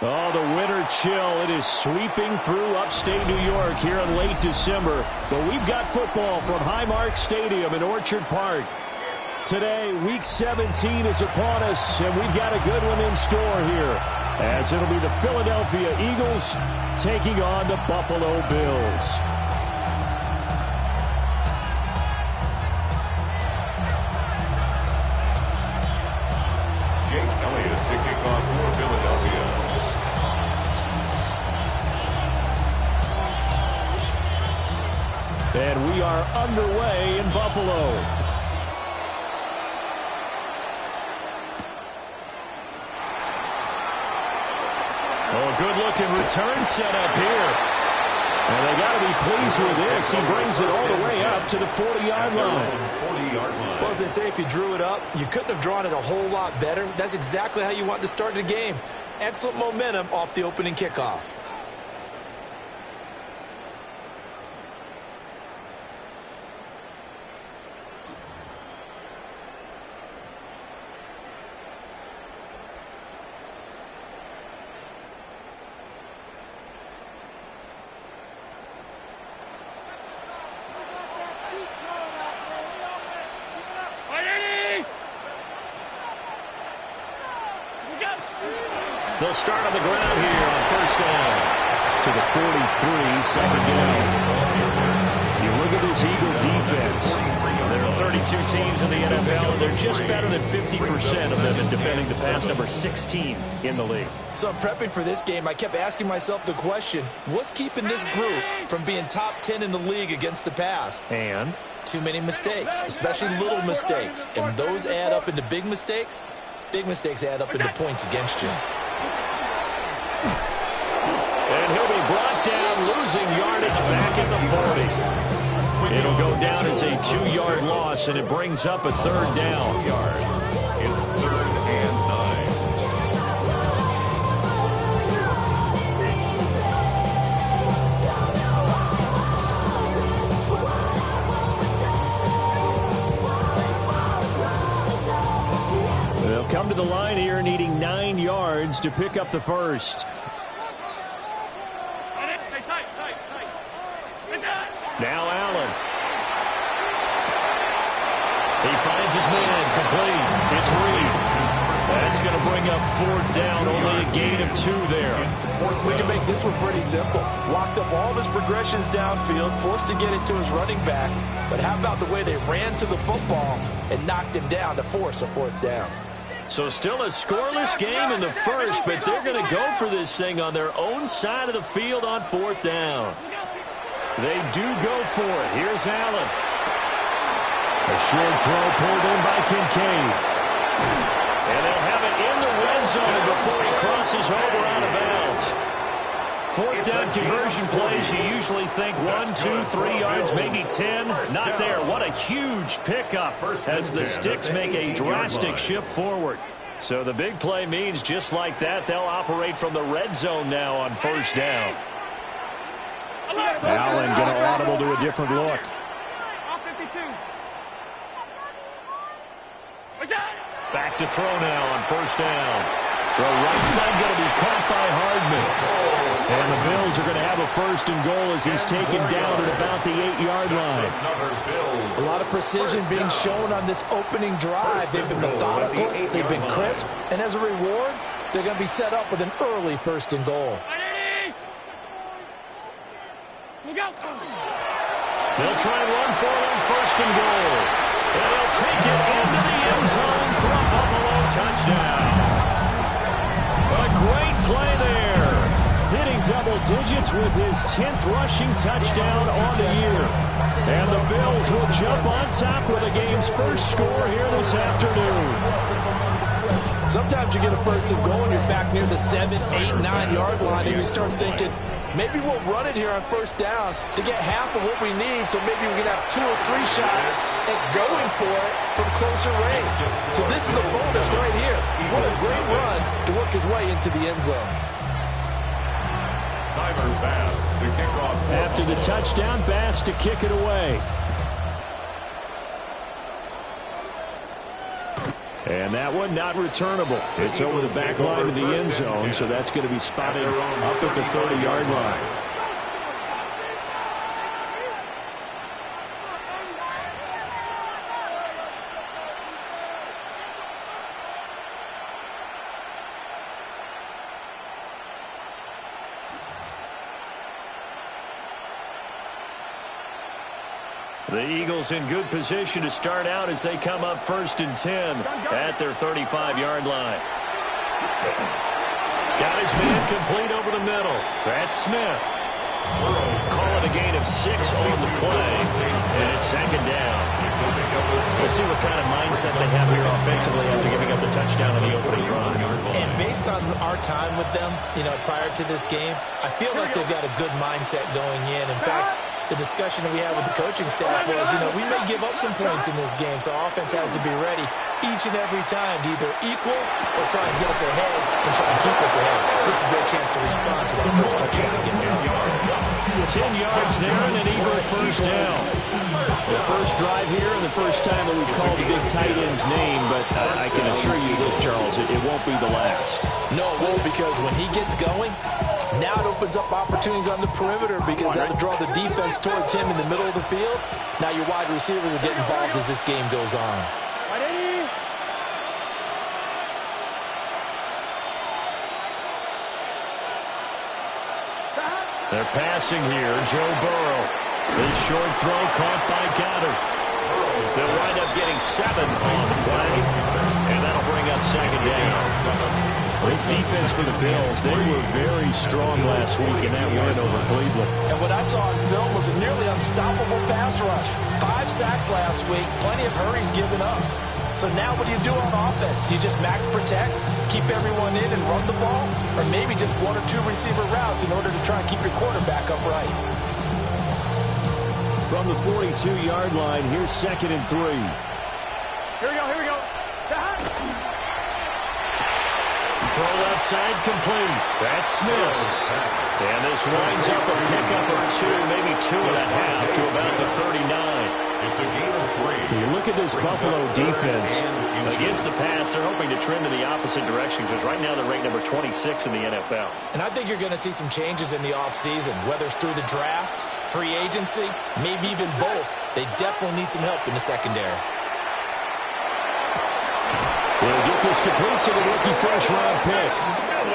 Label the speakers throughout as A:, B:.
A: Oh, the winter chill. It is sweeping through upstate New York here in late December. But we've got football from Highmark Stadium in Orchard Park. Today, Week 17 is upon us, and we've got a good one in store here, as it'll be the Philadelphia Eagles taking on the Buffalo Bills.
B: Jake Elliott to kick off for Philadelphia.
A: And we are underway in Buffalo. Oh, good-looking return set up here. And they got to be pleased with this. He brings it all the way up to the 40-yard line.
C: 40-yard line. Well, as they say, if you drew it up, you couldn't have drawn it a whole lot better. That's exactly how you want to start the game. Excellent momentum off the opening kickoff.
A: They'll start on the ground here on first down. To the 43, second down. You look at this Eagle defense. There are 32 teams in the NFL, and they're just better than 50% of them in defending the pass, number 16 in the league.
C: So I'm prepping for this game. I kept asking myself the question, what's keeping this group from being top 10 in the league against the pass?
A: And?
C: Too many mistakes, especially little mistakes. And those add up into big mistakes. Big mistakes add up into points against you.
A: And he'll be brought down, losing yardage back at the 40. It'll go down as a 2-yard loss, and it brings up a third down.
B: It's 3rd and
A: 9. They'll come to the line here needing 9 yards to pick up the first. Now Allen. He finds his man complete. It's Reed. That's going to bring up 4th down. Only a gain of 2 there.
C: We can make this one pretty simple. Locked up all of his progressions downfield, forced to get it to his running back. But how about the way they ran to the football and knocked him down to force a 4th down?
A: So still a scoreless game in the first, but they're going to go for this thing on their own side of the field on 4th down. They do go for it. Here's Allen. A short throw pulled in by Kincaid. And they'll have it in the red zone before he crosses over out of bounds. 4th down conversion plays, you usually think 1, 2, 3 yards, maybe 10. Not there. What a huge pickup as the Sticks make a drastic shift forward. So the big play means just like that, they'll operate from the red zone now on 1st down. Allen going to audible to a different look. Back to throw now on 1st down. Throw right side going to be caught by Hardman. And the Bills are going to have a 1st and goal as he's taken down at about the 8-yard line.
C: A lot of precision being shown on this opening drive. They've been methodical, they've been crisp, and as a reward, they're going to be set up with an early 1st and goal.
A: They'll try and run for it on 1st and goal. And they'll take it into the end zone for a Buffalo touchdown. A great play there. Hitting double digits with his 10th rushing touchdown on the year. And the Bills will jump on top with the game's first score here this afternoon.
C: Sometimes you get a 1st and goal and you're back near the 7, 8, 9-yard line and you start thinking, maybe we'll run it here on 1st down to get half of what we need, so maybe we can have 2 or 3 shots at going for it from closer range. So this is a bonus right here. What a great run to work his way into the end zone.
B: Tyler Bass to kick off.
A: After the touchdown, Bass to kick it away. And that one not returnable. It's over the back line of the end zone, so that's going to be spotted up at the 30-yard line. The Eagles in good position to start out as they come up 1st and 10 at their 35-yard line. Got his man complete over the middle. That's Smith. Call it a gain of 6 on the play, and it's 2nd down. We'll see what kind of mindset they have here offensively after giving up the touchdown on the opening drive.
C: And based on our time with them, prior to this game, I feel like they've got a good mindset going in. In fact, the discussion that we had with the coaching staff was, we may give up some points in this game, so offense has to be ready each and every time to either equal or try and get us ahead and try and keep us ahead. This is their chance to respond to that first touchdown again.
A: 10 yards there and an Eagle first down. The first drive here and the first time that we've called the big tight end's name, but I can assure you this, Charles, it won't be the last.
C: No, it won't, because when he gets going, now it opens up opportunities on the perimeter because that'll draw the defense towards him in the middle of the field. Now your wide receivers will get involved as this game goes on.
A: They're passing here. Joe Burrow. This short throw caught by Goddard. They'll wind up getting 7 on the play, and that'll bring up 2nd down. This defense for the Bills, they were very strong last week in that win over Cleveland.
C: And what I saw on film was a nearly unstoppable pass rush. 5 sacks last week, plenty of hurries given up. So now what do you do on offense? You just max protect, keep everyone in and run the ball, or maybe just 1 or 2 receiver routes in order to try and keep your quarterback upright.
A: From the 42-yard line, here's 2nd and 3.
D: Here we go.
A: Throw left side complete. That's Smith. And this winds up a pickup of 2, maybe 2.5 to about the 39.
B: It's a gain of 3.
A: You look at this Buffalo defense. Against the pass, they're hoping to trend in the opposite direction because right now they're ranked number 26 in the NFL.
C: And I think you're going to see some changes in the offseason, whether it's through the draft, free agency, maybe even both. They definitely need some help in the secondary.
A: We'll get this complete to the rookie first-round pick.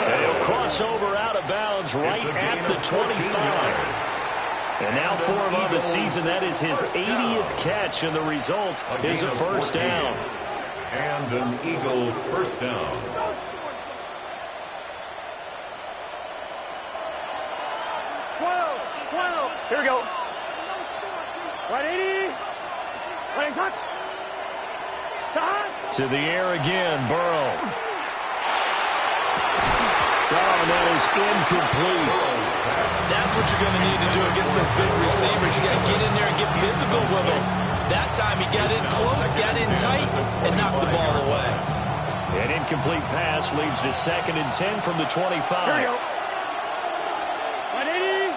A: And he'll cross over out of bounds right at the 25. And now for him on the season, that is his 80th catch, and the result is a first down.
B: And an Eagle first down.
D: Here we go. Right 80. Right hot.
A: To the air again, Burrow. Oh, that is incomplete.
C: That's what you're going to need to do against those big receivers. You got to get in there and get physical with them. That time he got in close, got in tight, and knocked the ball away.
A: An incomplete pass leads to 2nd and 10 from the 25.
D: Here we go. 180.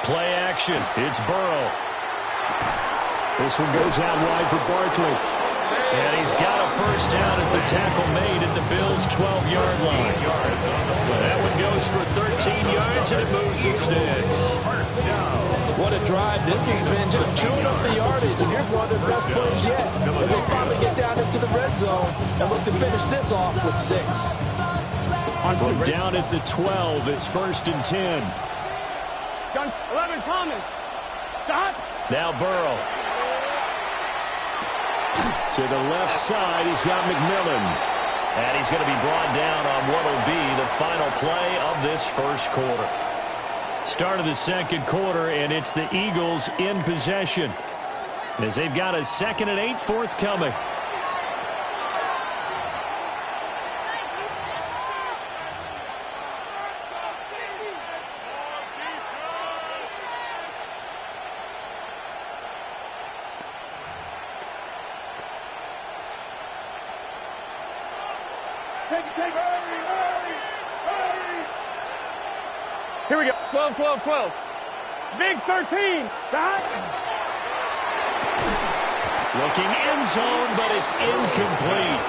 A: Play action. It's Burrow. This one goes out wide for Barkley. And he's got a first down as the tackle made at the Bills' 12-yard line. That one goes for 13 yards, and it moves and sticks.
C: What a drive this has been, just chewing up the yardage. And here's one of their best plays yet, as they finally get down into the red zone and look to finish this off with 6.
A: From down at the 12, it's 1st and 10.
D: 11, Thomas. Stop.
A: Now Burrow. To the left side, he's got McMillan. And he's going to be brought down on what will be the final play of this first quarter. Start of the second quarter, and it's the Eagles in possession, as they've got a 2nd and 8 forthcoming.
D: Here we go. 12. Big 13.
A: Looking end zone, but it's incomplete.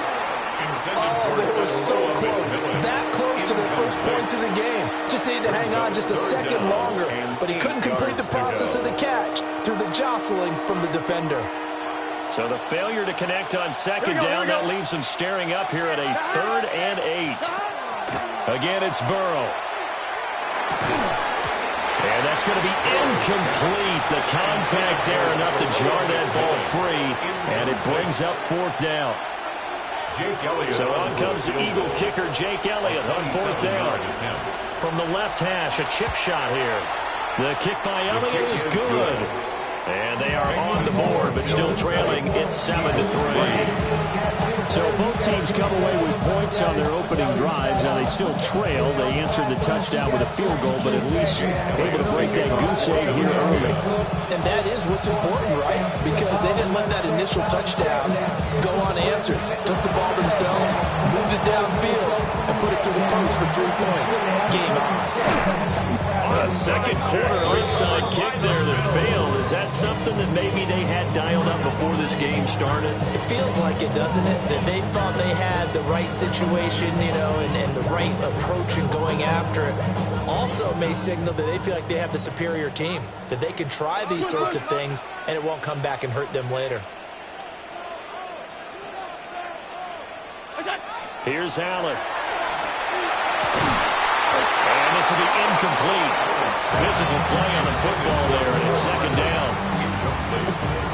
C: Oh, they were so close. That close to their first points of the game. Just needed to hang on just a second longer. But he couldn't complete the process of the catch through the jostling from the defender.
A: So the failure to connect on second down, that leaves them staring up here at a 3rd and 8. Again, it's Burrow. And that's going to be incomplete. The contact there enough to jar that ball free. And it brings up 4th down. So on comes the Eagle kicker, Jake Elliott, on 4th down. From the left hash, a chip shot here. The kick by Elliott is good. And they are on the board, but still trailing. It's 7-3. So both teams come away with points on their opening drives. Now they still trail. They answered the touchdown with a field goal, but at least able to break that goose egg here early.
C: And that is what's important, right? Because they didn't let that initial touchdown go unanswered. Took the ball themselves, moved it downfield, and put it through the post for 3 points. Game on.
A: A second quarter onside kick there that failed. Is that something that maybe they had dialed up before this game started?
E: It feels like it, doesn't it? That they thought they had the right situation, you know, and the right approach in going after it. Also may signal that they feel like they have the superior team, that they can try these sorts of things and it won't come back and hurt them later.
A: Here's Allen. And this will be incomplete. Physical play on the football there, and it's 2nd down.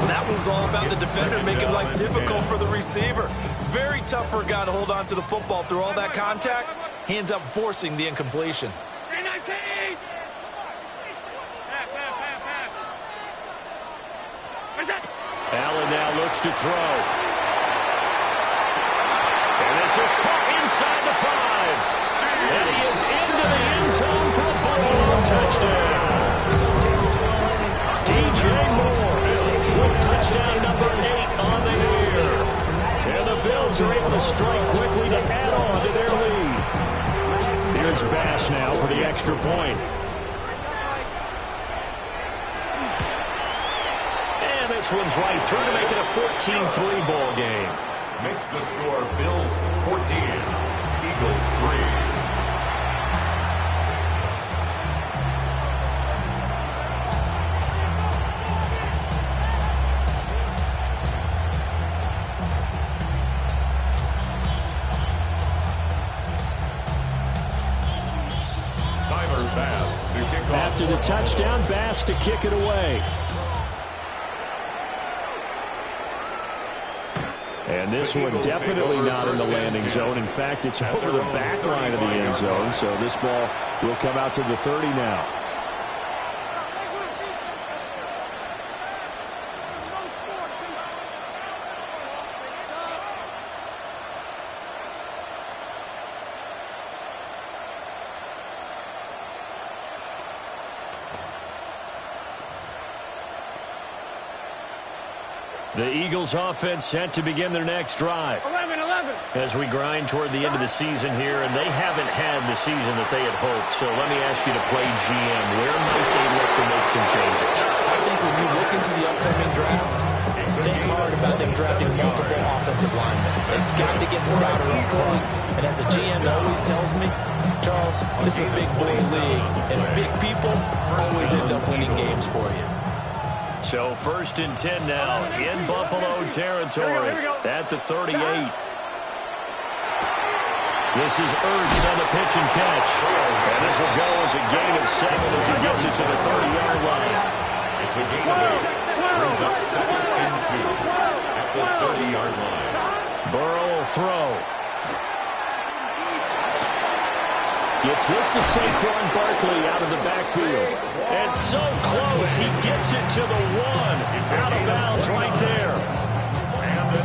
C: That one's all about the defender making life difficult for the receiver. Very tough for a guy to hold on to the football through all that contact. He ends up forcing the incompletion.
A: Allen now looks to throw. And this is caught inside the 5. And he is into the end zone for a Buffalo touchdown. DJ Moore with touchdown number 8 on the year. And the Bills are able to strike quickly to add on to their lead. Here's Bass now for the extra point. And this one's right through to make it a 14-3 ball game.
B: Makes the score Bills 14, Eagles 3.
A: After the touchdown, Bass to kick it away. And this one definitely not in the landing zone. In fact, it's over the back line of the end zone. So this ball will come out to the 30 now. The Eagles offense set to begin their next drive.
D: 11-11.
A: As we grind toward the end of the season here, and they haven't had the season that they had hoped. So let me ask you to play GM. Where might they look to make some changes?
E: I think when you look into the upcoming draft, think hard about them drafting multiple offensive linemen. They've got to get stouter up front. And as a GM always tells me, Charles, this is a big boy league, and big people always end up winning games for you.
A: So 1st and 10 now in Buffalo territory at the 38. This is Ertz on the pitch and catch. And this will go as a gain of 7 as he gets it to the 30-yard line.
B: It's a gain of 8. Brings up 2nd and 2 at the 30-yard line.
A: Burrow will throw. Gets this to Saquon Barkley out of the backfield. And so close, he gets it to the 1. Out of bounds right there.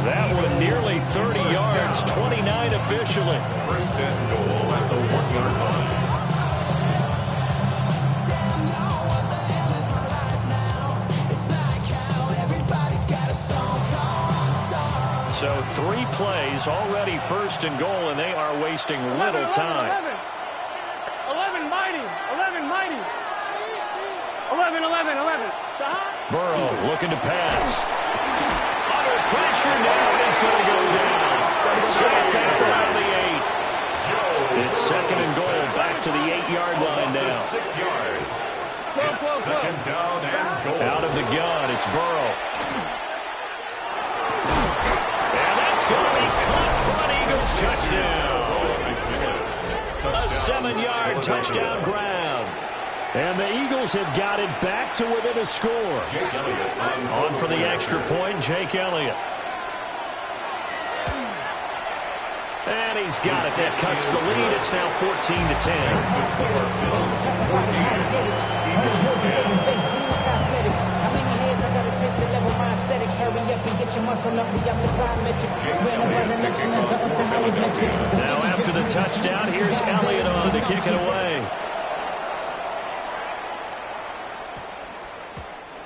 A: That one nearly 30 yards, 29 officially.
B: 1st and goal at the 1-yard line.
A: So 3 plays already 1st and goal, and they are wasting little time.
D: 11 mighty. 11 mighty. 11.
A: Burrow looking to pass. Under pressure now is going to go down. Sack back around the 8. It's second and goal, back to the 8-yard line now.
B: 6 yards. It's second down and goal.
A: Out of the gun, it's Burrow. And that's going to be caught for an Eagles touchdown. A 7-yard touchdown grab. And the Eagles have got it back to within a score. On for the extra point, Jake Elliott. And he's got it. That cuts the lead. It's now 14-10. Now after the touchdown, here's Elliott on to kick it away.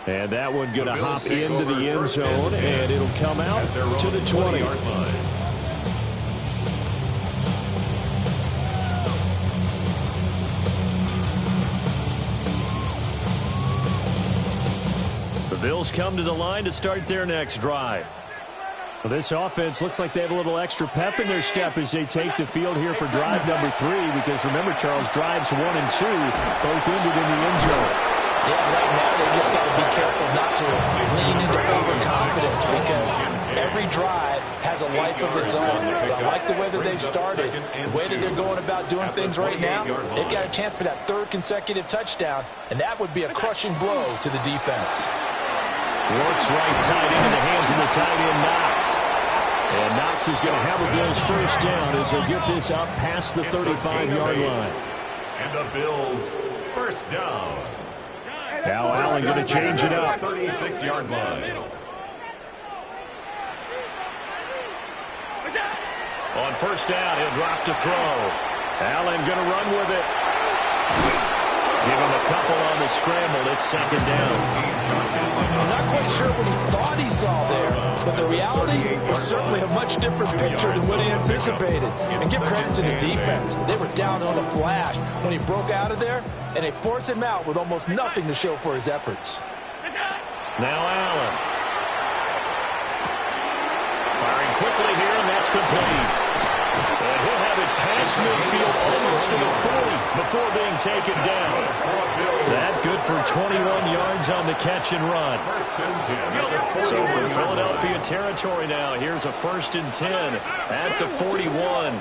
A: And that one going to hop into the end zone, and it'll come out to the 20. The Bills come to the line to start their next drive. Well, this offense looks like they have a little extra pep in their step as they take the field here for drive number 3, because remember, Charles, drives 1 and 2 both ended in the end zone.
E: Yeah, right now they just got to be careful not to lean into overconfidence, because every drive has a life of its own. But I like the way that they've started, the way that they're going about doing things right now. They've got a chance for that 3rd consecutive touchdown, and that would be a crushing blow to the defense.
A: Works right side into the hands of the tight end, Knox. And Knox is going to have the Bills first down as they get this up past the 35-yard line.
B: And the Bills first down.
A: Now Allen going to change it up.
B: 36-yard line.
A: On first down, he'll drop to throw. Allen going to run with it. Give him a couple on the scramble. It's second down.
C: I'm not quite sure what he thought he saw there, but the reality was certainly a much different picture than what he anticipated. And give credit to the defense. They were down on a flash when he broke out of there, and they forced him out with almost nothing to show for his efforts.
A: Now Allen. Firing quickly here, and that's complete. And he'll have it past midfield almost to the 40 before being taken down. That good for 21 yards on the catch and run. So from Philadelphia territory now, here's a 1st and 10 at the 41.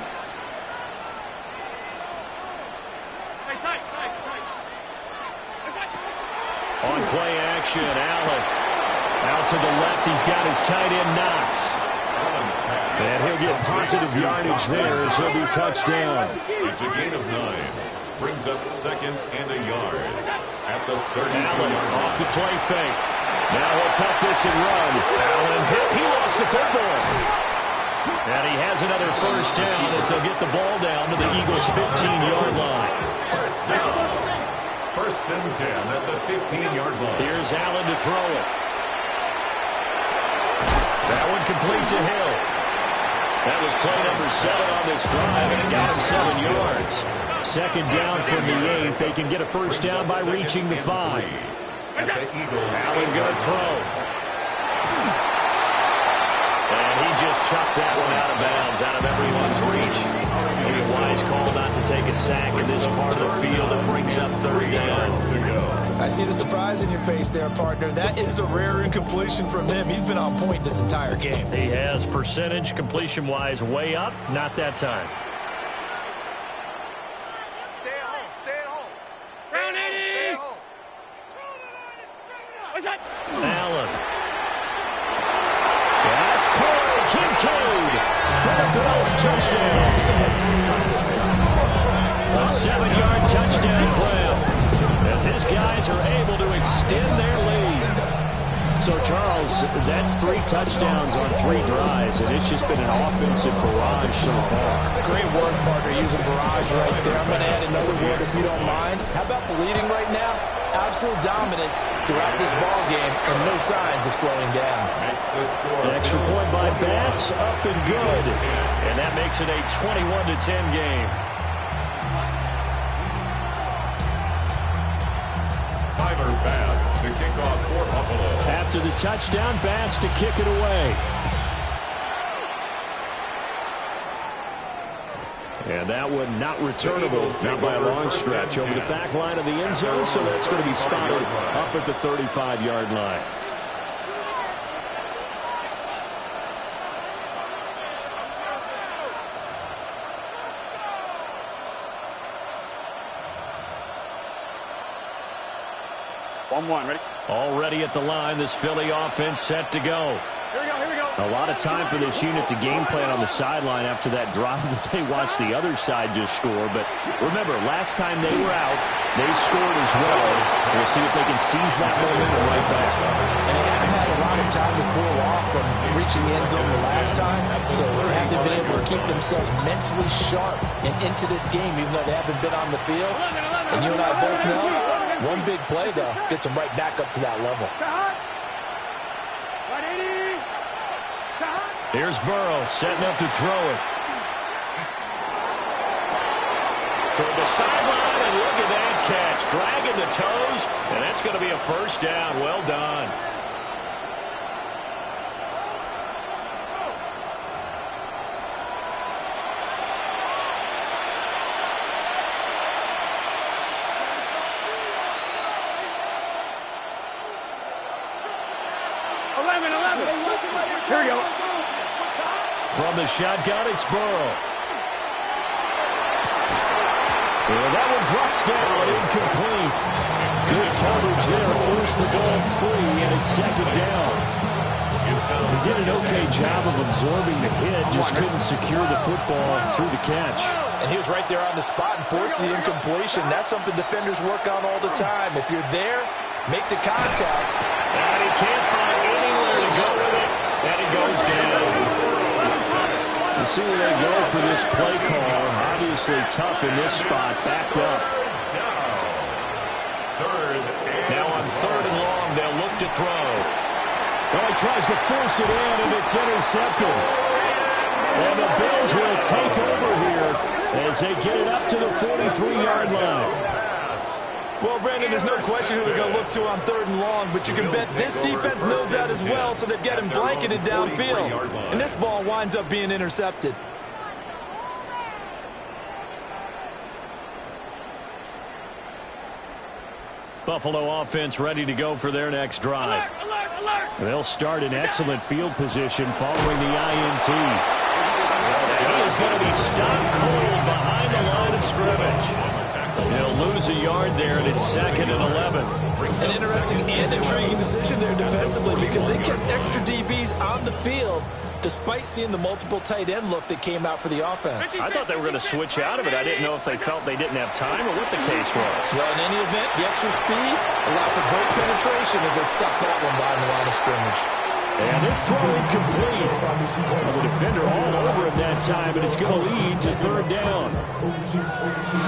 A: On play action, Allen. Out to the left, he's got his tight end, Knox. And he'll get positive yardage there as he'll be touched down.
B: It's a gain of 9. Brings up second and a yard at the 32-yard line.
A: Off the play fake. Now he'll tuck this and run. Allen hit. He lost the football. And he has another first down as he'll get the ball down to the Eagles' 15-yard line.
B: First down. 1st and 10 at the 15-yard line.
A: Here's Allen to throw it. That one complete to Hill. That was play number 7 on this drive, and it got him 7 yards. Second down from the 8. They can get a first down by reaching the 5. Allen going to throw. And he just chucked that one out of bounds, out of everyone's reach. Maybe a wise call not to take a sack in this part of the field that brings up 3rd down.
E: I see the surprise in your face there, partner. That is a rare incompletion from him. He's been on point this entire game.
A: He has percentage completion-wise way up. Not that time.
D: Stay at home. Stay at home. Round 80. What's that?
A: Allen. That's Corey Kincaid for the Bills touchdown. A 7-yard touchdown grab as his guys are able to extend their lead. So, Charles, that's 3 touchdowns on 3 drives, and it's just been an offensive barrage so far.
C: Great work, partner, using barrage right there. I'm going to add another word if you don't mind. How about the leading right now? Absolute dominance throughout this ball game and no signs of slowing down.
A: An extra point by Bass, up and good. And that makes it a 21-10 game.
B: Tyler Bass to kick off for Buffalo.
A: After the touchdown, Bass to kick it away. that one not returnable, not by a long stretch. Over the back line of the end zone, so that's going to be spotted up at the 35-yard line.
D: Ready?
A: Already at the line, this Philly offense set to go.
D: Here we go.
A: A lot of time for this unit to game plan on the sideline after that drive that they watched the other side just score. But remember, last time they were out, they scored as well. We'll see if they can seize that momentum right back.
C: And they haven't had a lot of time to cool off from reaching the end zone the last time. So they haven't been able to keep themselves mentally sharp and into this game, even though they haven't been on the field. And you and I both know, one big play, though, gets them right back up to that level.
A: Here's Burrow setting up to throw it. Toward the sideline, and look at that catch. Dragging the toes, and that's going to be a first down. Well done.
D: Here we go.
A: From the shotgun, it's Burrow. And that one drops down, incomplete. Good coverage there, forced the ball free, and it's second down. He did an okay job of absorbing the hit, just couldn't secure the football through the catch.
C: And he was right there on the spot and forced the incompletion. That's something defenders work on all the time. If you're there, make the contact.
A: And he can't find anywhere to go with it, and he goes down. You see where they go for this play call. Obviously tough in this spot, backed up. Now on 3rd and long, they'll look to throw. Well, he tries to force it in, and it's intercepted. And the Bills will take over here as they get it up to the 43-yard line.
C: Well, Brandon, there's no question who they're going to look to on 3rd and long, but you can bet this defense knows that as well, so they've got him blanketed downfield. And this ball winds up being intercepted.
A: Buffalo offense ready to go for their next drive. They'll start in excellent field position following the INT. He is going to be stopped cold behind the line of scrimmage. They'll lose a yard there, and it's 2nd and 11.
C: An interesting and intriguing decision there defensively because they kept extra DBs on the field despite seeing the multiple tight end look that came out for the offense.
A: I thought they were going to switch out of it. I didn't know if they felt they didn't have time or what the case was.
C: Well, in any event, the extra speed allowed for great penetration as they stuffed that one behind the line of scrimmage.
A: And this throw incomplete. Well, the defender all over him that time, and it's going to lead to 3rd down.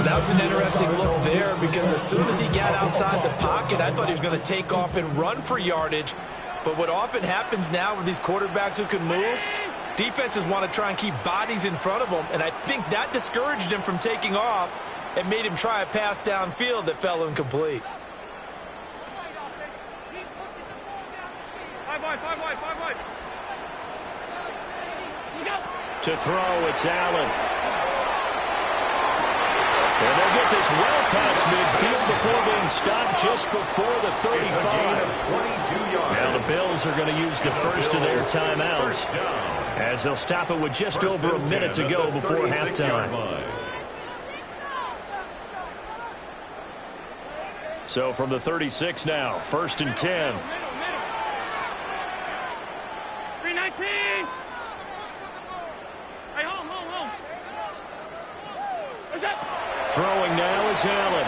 C: That was an interesting look there because as soon as he got outside the pocket, I thought he was going to take off and run for yardage. But what often happens now with these quarterbacks who can move, defenses want to try and keep bodies in front of them, and I think that discouraged him from taking off and made him try a pass downfield that fell incomplete.
D: Five wide.
A: To throw, it's Allen. And they'll get this well past midfield before being stopped just before the 35. Now the Bills are going to use the first of their timeouts as they'll stop it with just over a minute to go before halftime. So from the 36 now, 1st and 10.
D: 319. Hey, home. What's up?
A: Throwing now is Allen.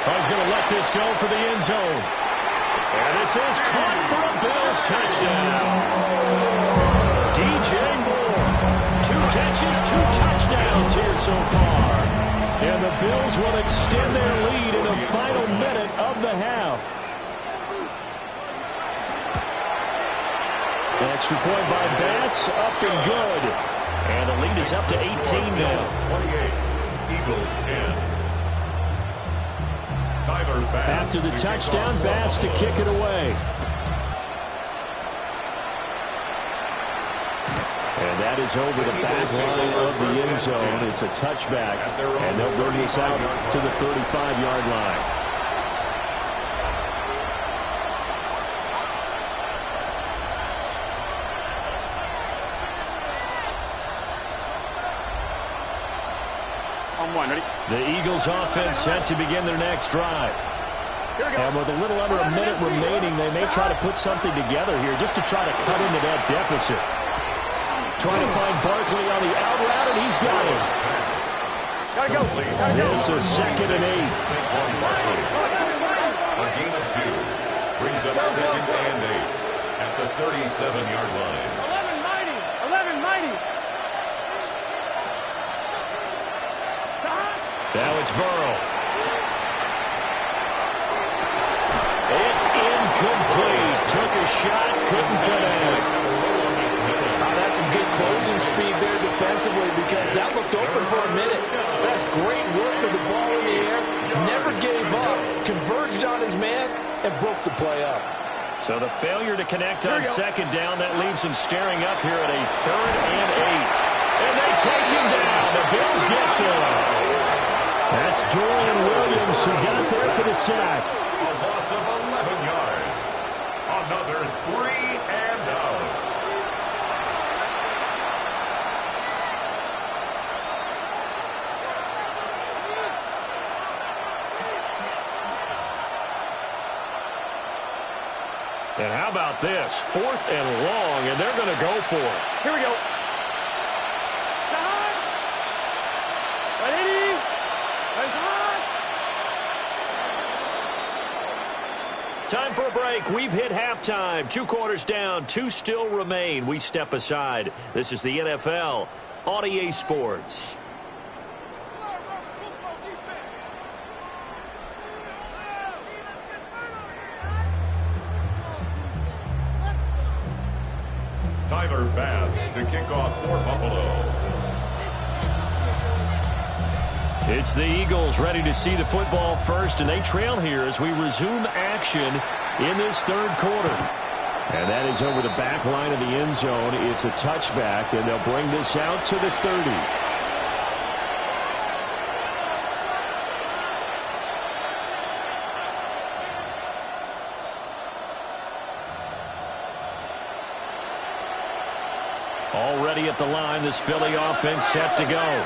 A: He's going to let this go for the end zone. And this is caught for a Bills touchdown. DJ Moore. 2 catches, 2 touchdowns here so far. And the Bills will extend their lead in the final minute of the half. Extra point by Bass, up and good. And the lead is up to 18 now.
B: 28, Eagles 10. Tyler Bass.
A: After the touchdown, Bass to kick it away. And that that is over the back line of the end zone. It's a touchback, and they'll bring this out to the 35-yard line. The Eagles offense set to begin their next drive. And with a little under a minute remaining, they may try to put something together here just to try to cut into that deficit. Trying to find Barkley on the out route, and he's got him. This is 2nd and 8.
B: A gain of 2. Brings up 2nd and 8 at the 37-yard line.
D: 11 mighty.
A: Now it's Burrow. It's incomplete. Took a shot, couldn't connect.
C: That's some good closing speed there defensively because that looked open for a minute. That's great work with the ball in the air. Never gave up. Converged on his man and broke the play up.
A: So the failure to connect on 2nd down, that leaves him staring up here at a 3rd and 8. And they take him down. The Bills get to him. That's Dorian Williams who got there for the sack.
B: A loss of 11 yards. Another 3 and out.
A: And how about this? 4th and long, and they're going to go for it.
D: Here we go.
A: Time for a break. We've hit halftime. 2 quarters down. 2 still remain. We step aside. This is the NFL on EA Sports.
B: Tyler Bass to kick off for Buffalo.
A: It's the Eagles ready to see the football first, and they trail here as we resume action in this 3rd quarter. And that is over the back line of the end zone. It's a touchback, and they'll bring this out to the 30. Already at the line, this Philly offense set to go.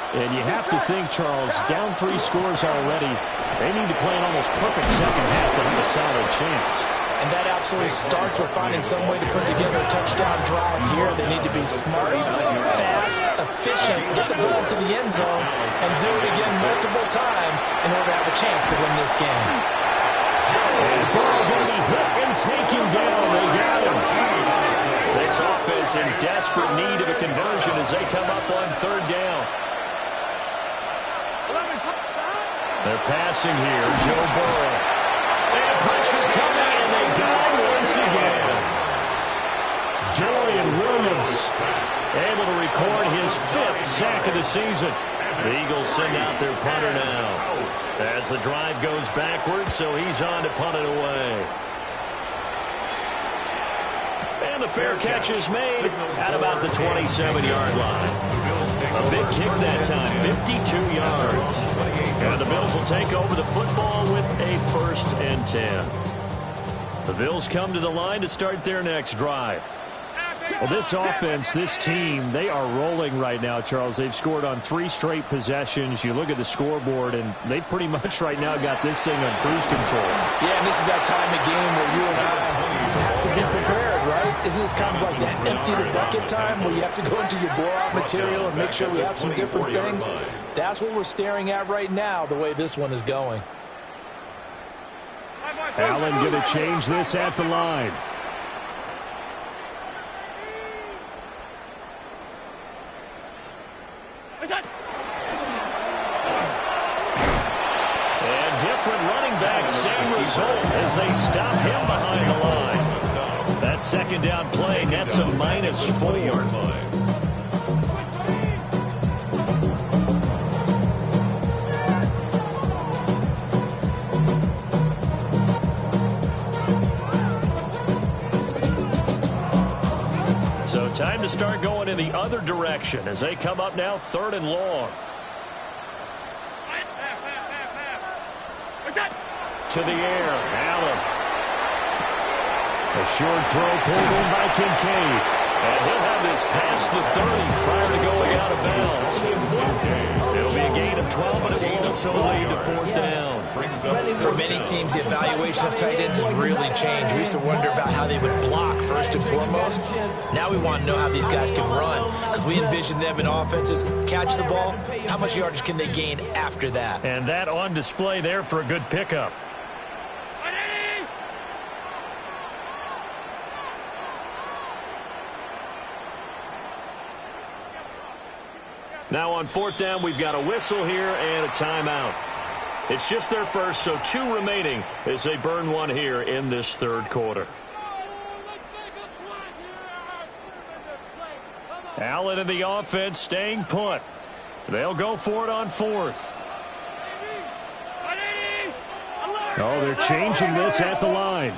A: And you have to think, Charles, down 3 scores already. They need to play an almost perfect second half to have a solid chance.
C: And that absolutely starts with finding some way to put together a touchdown drive here. They need to be smart, fast, efficient, get the ball to the end zone, and do it again multiple times in order to have a chance to win this game.
A: And Burrow going to be hit and take him down. They got him. This offense in desperate need of a conversion as they come up on 3rd down. They're passing here. Joe Burrow. And pressure coming, and they got him once again. Dorian Williams able to record his 5th sack of the season. The Eagles send out their punter now as the drive goes backwards, so he's on to punt it away. And the fair catch is made at about the 27-yard line. A big kick that time, 52 yards. And the Bills will take over the football with a 1st and 10. The Bills come to the line to start their next drive. Well, this offense, this team, they are rolling right now, Charles. They've scored on 3 straight possessions. You look at the scoreboard, and they pretty much right now got this thing on cruise control.
C: Yeah, and this is that time of game where you and I have to be prepared, right? Isn't this kind of like that empty the bucket time where you have to go into your blowout material and make sure we have some different things? That's what we're staring at right now, the way this one is going.
A: Allen going to change this at the line. And different running back, same result as they stop him behind the line. That 2nd down play nets a -4. Time Time to start going in the other direction as they come up now 3rd and long. To the air, Allen. A short throw pulled in by Kincaid. And he'll have this past the 30 prior to going out of bounds. It'll be a gain of 12, but it will also lead to 4th down.
E: For many teams, the evaluation of tight ends has really changed. We used to wonder about how they would block first and foremost. Now we want to know how these guys can run, because we envision them in offenses catch the ball. How much yardage can they gain after that?
A: And that on display there for a good pickup. Now on 4th down, we've got a whistle here and a timeout. It's just their first, so 2 remaining as they burn one here in this 3rd quarter. Allen in the offense staying put. They'll go for it on 4th. Oh, they're changing this at the line.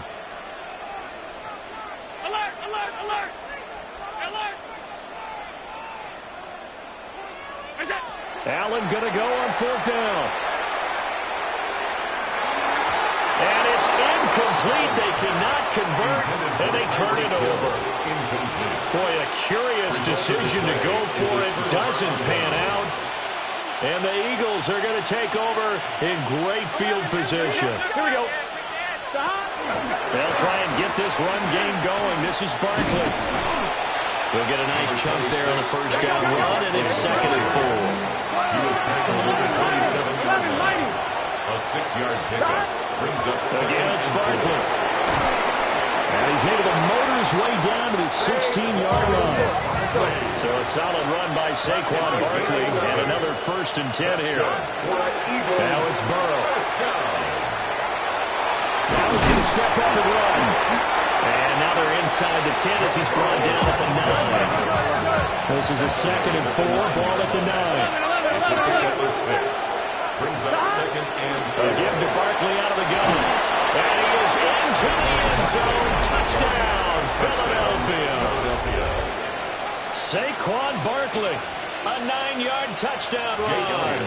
A: Allen going to go on 4th down. And it's incomplete. They cannot convert, and they turn it over. Boy, a curious decision to go for it. Doesn't pan out. And the Eagles are going to take over in great field position. Here we go. They'll try and get this run game going. This is Barkley. They'll get a nice chunk there on the first down run, and it's 2nd and 4.
B: He was tackled at the 27-yard line. A 6-yard pickup brings up
A: again. It's Barkley. And he's able to motor his way down to the 16-yard line. So a solid run by Saquon Barkley, and another 1st and 10 here. Now it's Burrow. Now he's going to step up and run. And now they're inside the 10 as he's brought down at the 9. This is a 2nd and 4, ball at the 9.
B: It's a pickup of 6. Brings up 2nd and 4.
A: Give to Barkley out of the gun. And he is into the end zone. Touchdown, Philadelphia. Saquon Barkley, a 9-yard touchdown run.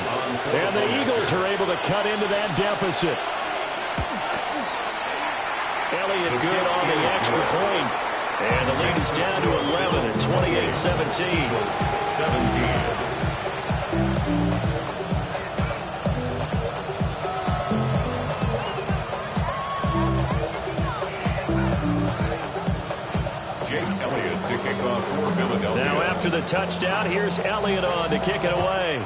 A: And the Eagles are able to cut into that deficit. Elliott good on the extra point. And the lead is down to 11 at 28-17.
B: 17.
A: Now after the touchdown, here's Elliott on to kick it away.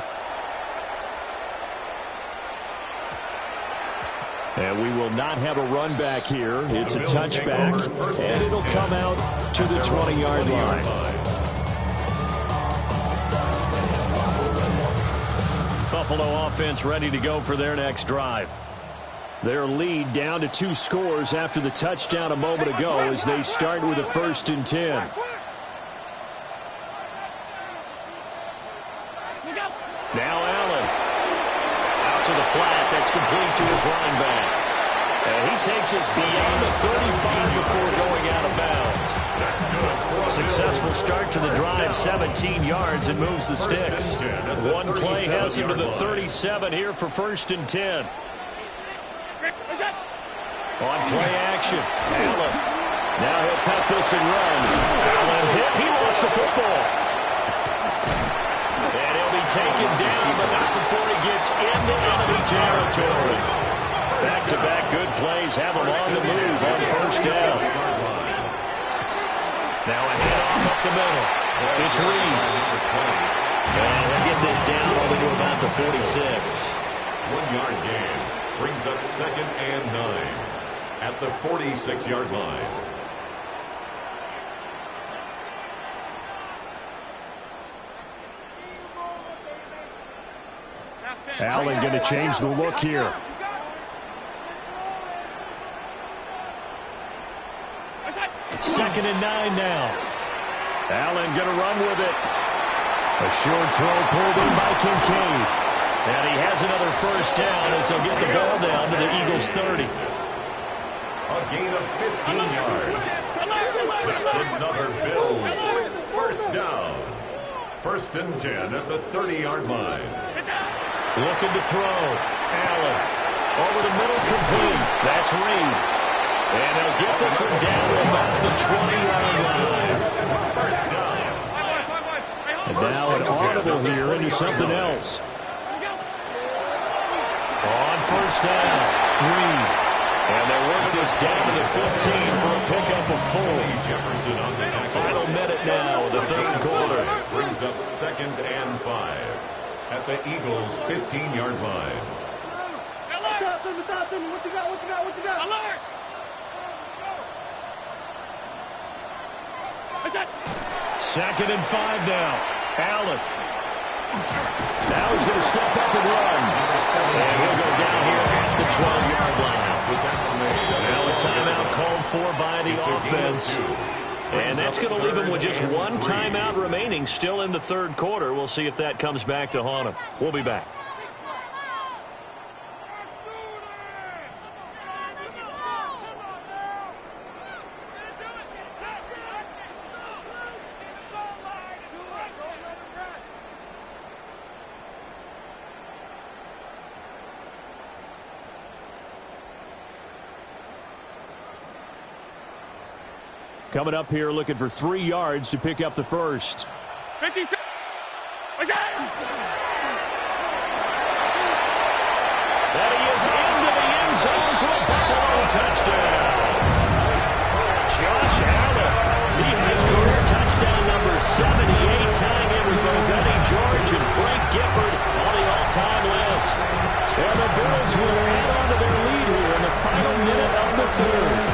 A: And we will not have a run back here. It's a touchback, and it'll come out to the 20-yard line. Buffalo offense ready to go for their next drive. Their lead down to 2 scores after the touchdown a moment ago as they start with a 1st and 10. Now Allen. Out to the flat. That's complete to his running back. And he takes us beyond the 35 before going out of bounds. Successful start to the drive, 17 yards, and moves the sticks. One play has him to the 37 here for 1st and 10. On play action, Allen. Now he'll tuck this and run. Allen hit. He lost the football. And he'll be taken down, but not before he gets into enemy territory. Back-to-back good plays have him on the move on 1st down. Now a handoff up the middle. It's Reed. And he'll get this down all the way to about the 46.
B: 1-yard gain brings up 2nd and 9 at the 46-yard line.
A: Allen going to change the look here. Second and 9 now. Allen going to run with it. A short throw pulled in by Kincaid. And he has another 1st down as he'll get the ball down to the Eagles' 30.
B: A gain of 15 yards. That's another Bills First down. 1st and 10 at the 30-yard line.
A: Looking to throw. Allen. Over the middle, complete. That's Reed. And they'll get this one down to about the 20-yard line.
B: First down.
A: And now an audible here into something else. On first down, Reed. And they work this down to the 15 for a pickup of 4.
B: Jefferson on the tackle.
A: Final minute now of the third quarter.
B: Brings up 2nd and 5 at the Eagles' 15-yard line.
D: What you got? Alert! What's that?
A: 2nd and 5 now. Allen. Now he's going to step up and run. And he'll go down here at the 12-yard line. Now a timeout called for by the offense. And that's going to leave him with just one timeout remaining still in the third quarter. We'll see if that comes back to haunt him. We'll be back. Coming up here looking for 3 yards to pick up the first.
D: 50 seconds. What's that?
A: That he is into the end zone for a Buffalo touchdown. Josh Allen. He has career touchdown number 78, tying in with both Eddie George and Frank Gifford on the all-time list. And the Bills will add on to their lead here in the final minute of the third.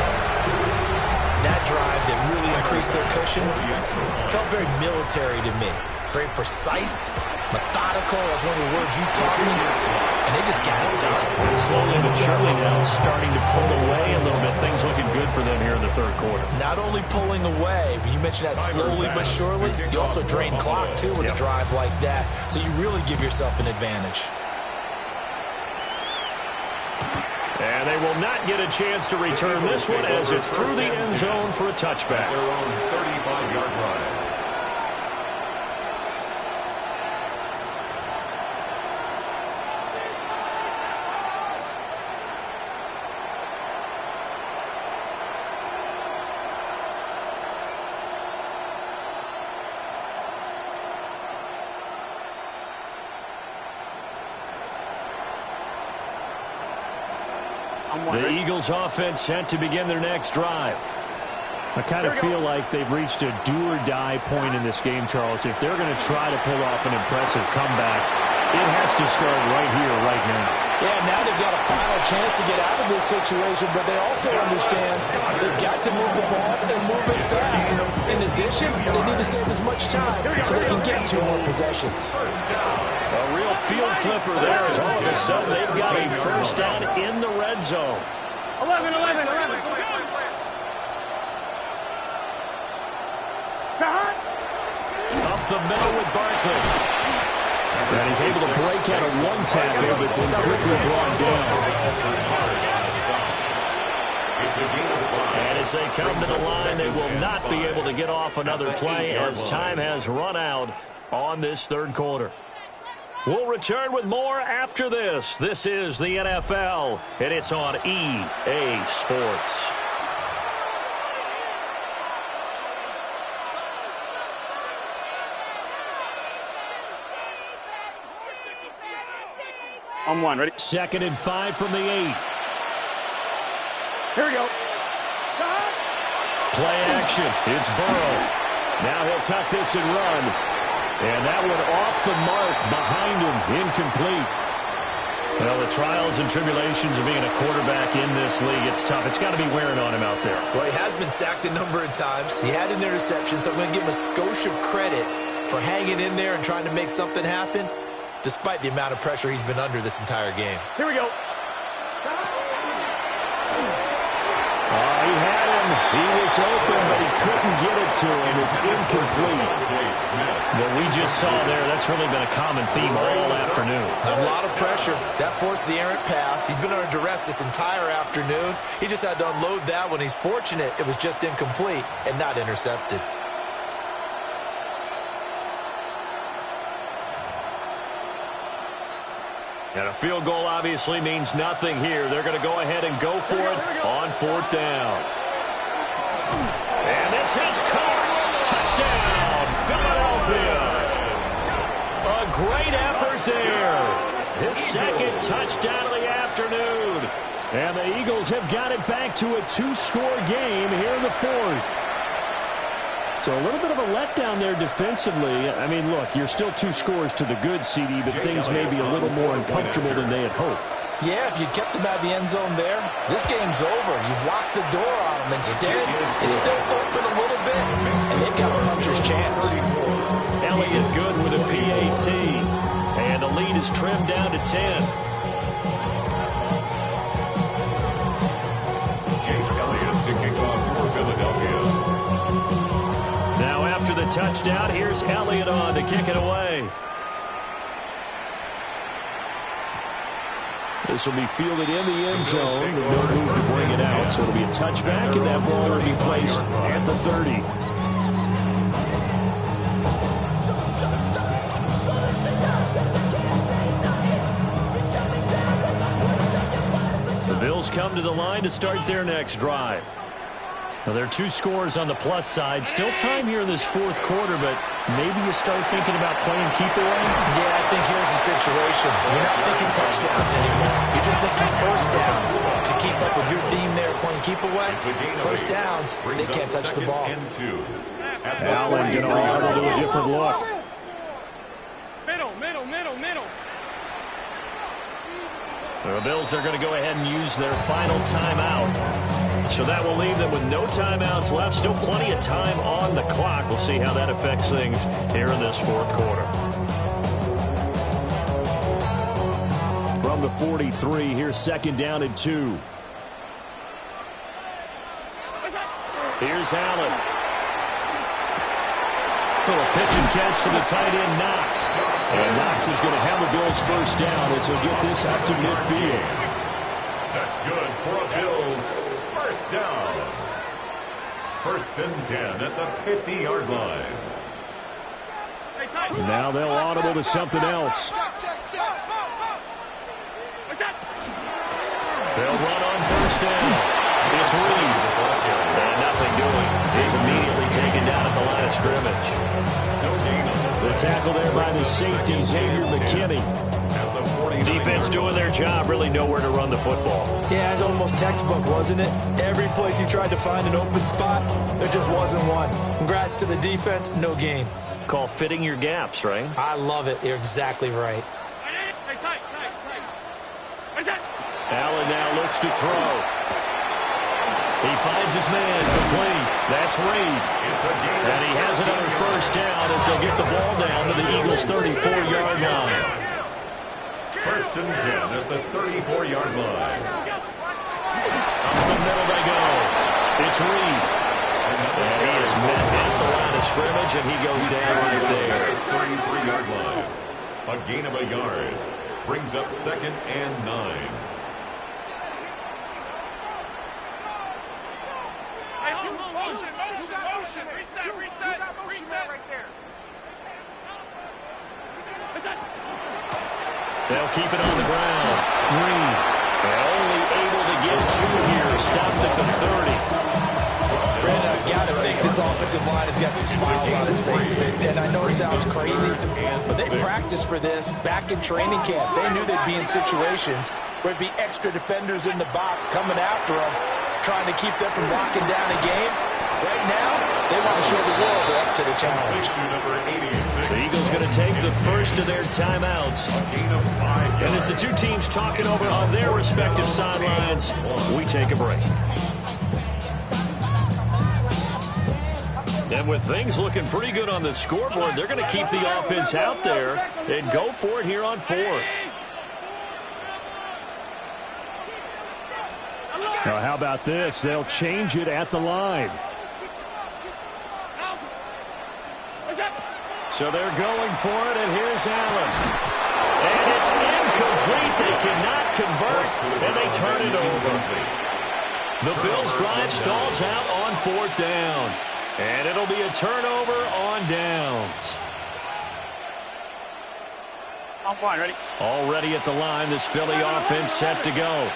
E: That drive that really increased their cushion felt very military to me. Very precise, methodical. That's one of the words you've taught me. And they just got it done.
A: Slowly but surely now starting to pull away a little bit. Things looking good for them here in the third quarter.
E: Not only pulling away, but you mentioned that slowly but surely. You also drain clock, too, with a drive like that. So you really give yourself an advantage.
A: And they will not get a chance to return this one as it's through the end zone for a touchback.
B: Their own 35-yard line.
A: The Eagles offense set to begin their next drive. I kind of feel like they've reached a do-or-die point in this game, Charles. If they're going to try to pull off an impressive comeback, it has to start right here, right now.
C: Yeah, now they've got a final chance to get out of this situation, but they also understand they've got to move the ball and move it fast. In addition, they need to save as much time so they can get 2 more possessions.
A: A real field flipper there as all of a sudden they've got a first down in the red zone.
D: 11.
A: Up the middle with Barkley. And he's able to break out of one tackle, but then quickly brought down. And as they come to the line, they will not be able to get off another play as time has run out on this third quarter. We'll return with more after this. This is the NFL, and it's on EA Sports.
D: On 1, ready?
A: 2nd and 5 from the 8.
D: Here we go.
A: Play action. It's Burrow. Now he'll tuck this and run. And that one off the mark behind him. Incomplete. Well, the trials and tribulations of being a quarterback in this league, it's tough. It's got to be wearing on him out there.
E: Well, he has been sacked a number of times. He had an interception, so I'm going to give him a skosh of credit for hanging in there and trying to make something happen, despite the amount of pressure he's been under this entire game.
D: Here we go.
A: He had him. He was open, but he couldn't get it to him. It's incomplete. What we just saw there, that's really been a common theme all afternoon.
E: A lot of pressure. That forced the errant pass. He's been under duress this entire afternoon. He just had to unload that one. He's fortunate it was just incomplete and not intercepted.
A: And a field goal obviously means nothing here. They're going to go ahead and go for it on 4th down. And this is caught. Touchdown, Philadelphia. A great effort there. His second touchdown of the afternoon. And the Eagles have got it back to a 2-score game here in the 4th. So a little bit of a letdown there defensively. I mean, look, you're still 2 scores to the good, CD, but things may be a little more uncomfortable than they had hoped. Yeah, if you kept them out of the end zone there, this game's over. You've locked the door on them. Instead, it's still open a little bit, and they've got a puncher's chance. Elliott good with a PAT, and the lead is trimmed down to 10.
B: Jake Elliott to kick off for Philadelphia.
A: Now after the touchdown, here's Elliott on to kick it away. This will be fielded in the end zone with no move to bring it out. So it'll be a touchback, and that ball will be placed at the 30. The Bills come to the line to start their next drive. Now, there are 2 scores on the plus side. Still time here in this 4th quarter, but maybe you start thinking about playing keep away?
E: Yeah, I think here's the situation. You're not thinking touchdowns anymore. You're just thinking first downs. To keep up with your theme there, playing keep away, first downs, they can't touch the ball.
A: Allen going to auto to a different look.
D: Middle.
A: The Bills are going to go ahead and use their final timeout. So that will leave them with no timeouts left. Still plenty of time on the clock. We'll see how that affects things here in this 4th quarter. From the 43, here's 2nd down and 2. Here's Allen. Little pitch and catch to the tight end, Knox. And Knox is going to have the Bills first down as he'll get this up to midfield.
B: That's good for a Bills first down. 1st and 10 at the 50-yard line.
A: Now they'll audible to something else. They'll run on first down. It's Reed. And nothing doing. He's immediately taken down at the line of scrimmage. The tackle there by the safety, Xavier McKinney. Defense doing their job, really nowhere to run the football.
E: Yeah, it's almost textbook, wasn't it? Every place he tried to find an open spot, there just wasn't one. Congrats to the defense, no gain.
A: Call fitting your gaps, right?
E: I love it. You're exactly right.
A: Allen now looks to throw. He finds his man complete. That's Reed. And he has another first down as they'll get the ball down to the Eagles' 34-yard line.
B: 1st and 10 at the 34-yard line.
A: Up the middle they go. It's Reed. And he is met at the line of scrimmage, and he goes down right there.
B: 33-yard line. A gain of a yard. Brings up 2nd and 9.
D: Reset right there.
A: They'll keep it on the ground. Reed. They're only able to get 2 here. Stopped at the 30.
E: Brandon, I've got to think this offensive line has got some smiles on his faces. And I know it sounds crazy, but they practiced for this back in training camp. They knew they'd be in situations where it'd be extra defenders in the box coming after them, trying to keep them from locking down a game. Right now, they want to show the world they're up to the challenge.
A: The Eagles going to take the first of their timeouts. And as the 2 teams talking over on their respective sidelines, we take a break. And with things looking pretty good on the scoreboard, they're going to keep the offense out there and go for it here on 4th. Now, how about this? They'll change it at the line. So they're going for it, and here's Allen. And it's incomplete. They cannot convert, and they turn it over. The Bills' drive stalls out on 4th down. And it'll be a turnover on downs.
D: On one, ready?
A: Already at the line, this Philly offense set to go.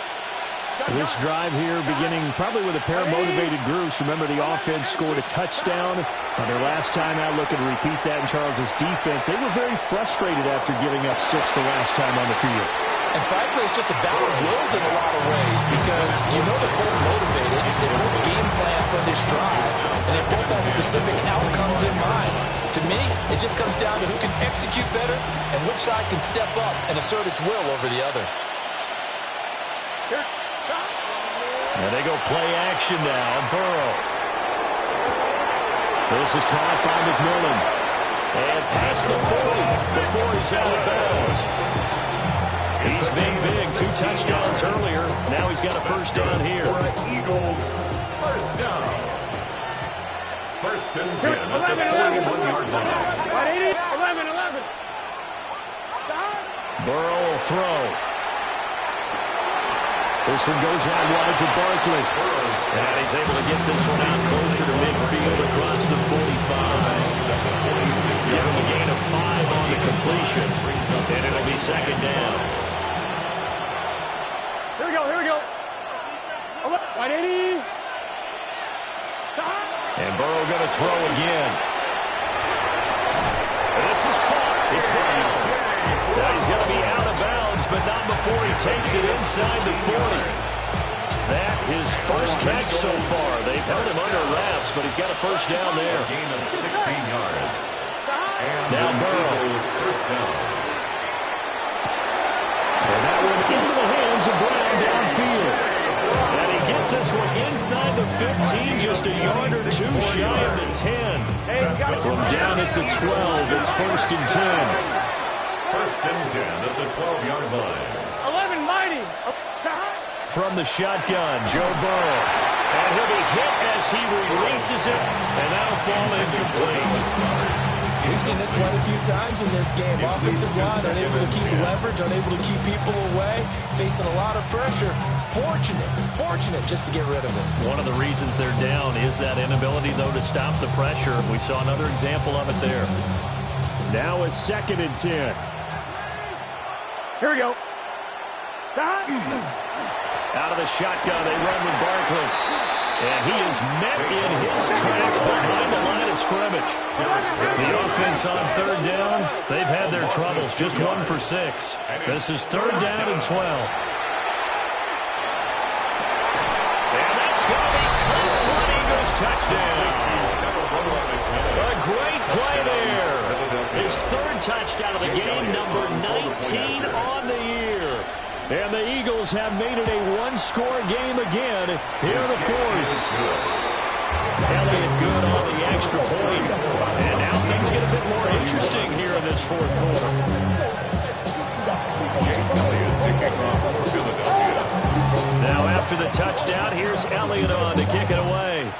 C: This drive here beginning probably with a pair of motivated groups. Remember, the offense scored a touchdown on their last time out. Looking to repeat that in Charles's defense. They were very frustrated after giving up 6 the last time on the field.
E: And frankly, it's just a battle of wills in a lot of ways because you know they're both motivated. They both game plan for this drive, and they both have specific outcomes in mind. To me, it just comes down to who can execute better and which side can step up and assert its will over the other.
A: And they go play action now. Burrow. This is caught by McMillan. And past the 40 before he's out of bounds. He's been big. 2 touchdowns earlier. Now he's got a first down here.
B: Eagles, first down. First and 10 at the 41-yard line.
D: 11.
A: Burrow will throw. This one goes out wide for Barkley. And he's able to get this one out closer to midfield across the 45. Give him a gain of 5 on the completion. And it'll be second down.
D: Here we go. 180.
A: And Burrow going to throw again. And this is caught. It's Burrow. Now he's going to be out of bounds, but not before he takes it inside the 40. That his first catch so far. They've held him under wraps, but he's got a first down there.
B: Gain of 16 yards. And
A: now Burrow.
B: First down.
A: And that one into the hands of Brown downfield. And he gets this one inside the 15, just a yard or 2 shy of the 10. From down at the 12, it's first and 10.
B: First and 10 at the 12-yard line.
D: 11, mighty.
A: From the shotgun, Joe Burrow. And he'll be hit as he releases it, and that'll fall incomplete.
E: We've seen this quite a few times in this game. Offensive line unable to keep leverage, unable to keep people away, facing a lot of pressure. Fortunate just to get rid of it.
A: One of the reasons they're down is that inability, though, to stop the pressure. We saw another example of it there. Now it's second and 10.
D: Here we go.
A: Out of the shotgun, they run with Barkley. And he is met in his tracks behind the line of scrimmage. The offense on third down, they've had their troubles. Just 1 for 6. This is third down and 12. And that's going to be caught for an Eagles touchdown. A great play there. His third touchdown of the game, number 19 on the year. And the Eagles have made it a 1-score game again here in the fourth. Elliott good on the extra point. And now things get a bit more interesting here in this fourth quarter. Now after the touchdown, here's Elliott on to kick it away.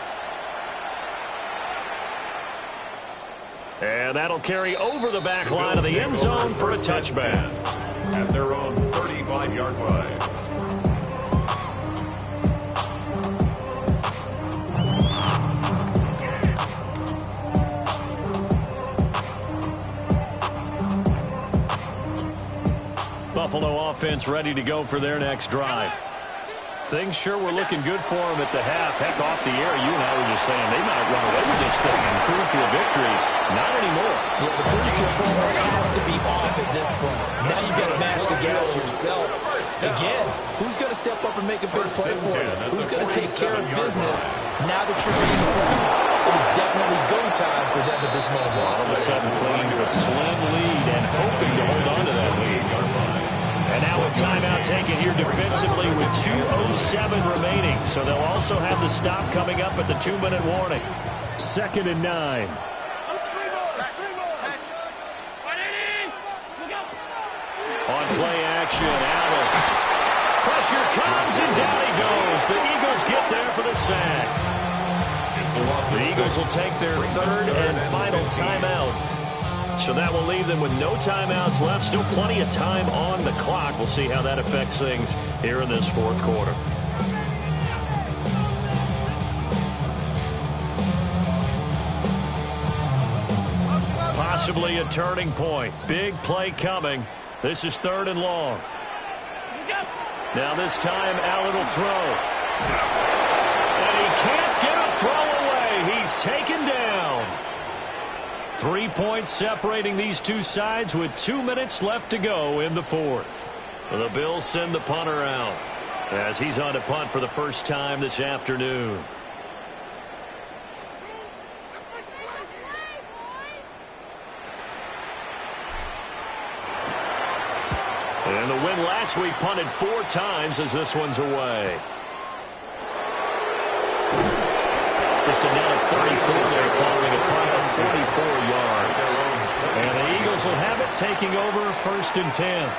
A: And that'll carry over the back line of the end zone for a touchback.
B: At their own 35-yard line.
A: Buffalo offense ready to go for their next drive. Things sure were looking good for them at the half. Heck, off the air, you and I were just saying they might run away with this thing and cruise to a victory. Not anymore.
E: Yeah, the cruise control has to be off at this point. Now you've got to match the gas yourself. Again, who's going to step up and make a big play for you? Who's going to take care of business now that you're being pressed? It is definitely go time for them at this moment.
A: All of a sudden playing to a slim lead and hoping to hold on to that lead. And now a timeout taken here defensively with 2:07 remaining. So they'll also have the stop coming up at the 2-minute warning. Second and 9. On play action, Allen. Pressure comes and down he goes. The Eagles get there for the sack. The Eagles will take their third and final timeout. So that will leave them with no timeouts left. Still plenty of time on the clock. We'll see how that affects things here in this fourth quarter. Possibly a turning point. Big play coming This is 3rd and long. Now this time, Allen will throw. And he can't get a throw away. He's taken down. 3 points separating these two sides with 2 minutes left to go in the 4th. The Bills send the punter out as he's on to punt for the first time this afternoon. And the win last week punted 4 times as this one's away. Just a net of 34 there following a punt of 44 yards. And the Eagles will have it taking over 1st and 10.